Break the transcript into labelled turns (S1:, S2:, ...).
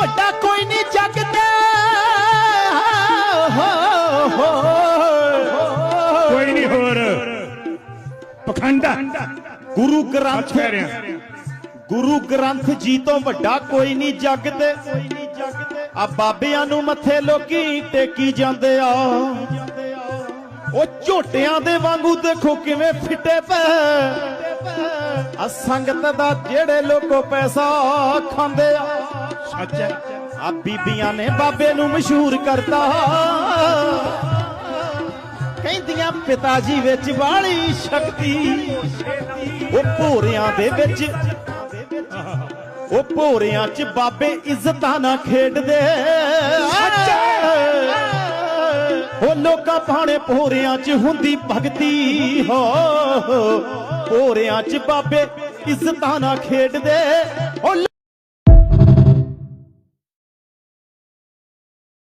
S1: ਵੱਡਾ ਕੋਈ ਨਹੀਂ ਜੱਗ ਤੇ
S2: ਕੋਈ ਨਹੀਂ ਹੋਰ ਪਖੰਡਾ
S1: ਗੁਰੂ ਗ੍ਰੰਥ ਜੀ ਤੋਂ ਵੱਡਾ ਕੋਈ ਨਹੀਂ ਜੱਗ ਤੇ ਆ ਬਾਬਿਆਂ ਨੂੰ ਮੱਥੇ ਲੋਕੀ ਟੇਕੀ ਜਾਂਦੇ ਆ ਉਹ ਝੋਟਿਆਂ ਦੇ ਵਾਂਗੂ ਦੇਖੋ ਕਿਵੇਂ ਫਿੱਟੇ ਪਏ ਆ ਸੰਗਤ ਦਾ ਜਿਹੜੇ ਲੋਕੋ ਪੈਸਾ ਖਾਂਦੇ ਆ
S2: ਸੱਚ ਹੈ
S1: ਆ ਬੀਬੀਆਂ ਨੇ ਬਾਬੇ ਨੂੰ ਮਸ਼ਹੂਰ ਕਰਤਾ ਕਹਿੰਦੀਆਂ ਪਿਤਾ ਜੀ ਵਿੱਚ ਵਾਲੀ ਸ਼ਕਤੀ ਉਹ ਭੋਰਿਆਂ ਦੇ ਵਿੱਚ ਉਹ ਭੋਰਿਆਂ 'ਚ ਬਾਬੇ ਇੱਜ਼ਤਾਂ ਨਾ ਖੇਡਦੇ ਉਹ ਲੋਕਾਂ ਭਾਣੇ ਭੋਰਿਆਂ 'ਚ ਹੁੰਦੀ ਭਗਤੀ ਹੋ ਭੋਰਿਆਂ 'ਚ ਬਾਬੇ ਇੱਜ਼ਤਾਂ ਨਾ ਖੇਡਦੇ ਉਹ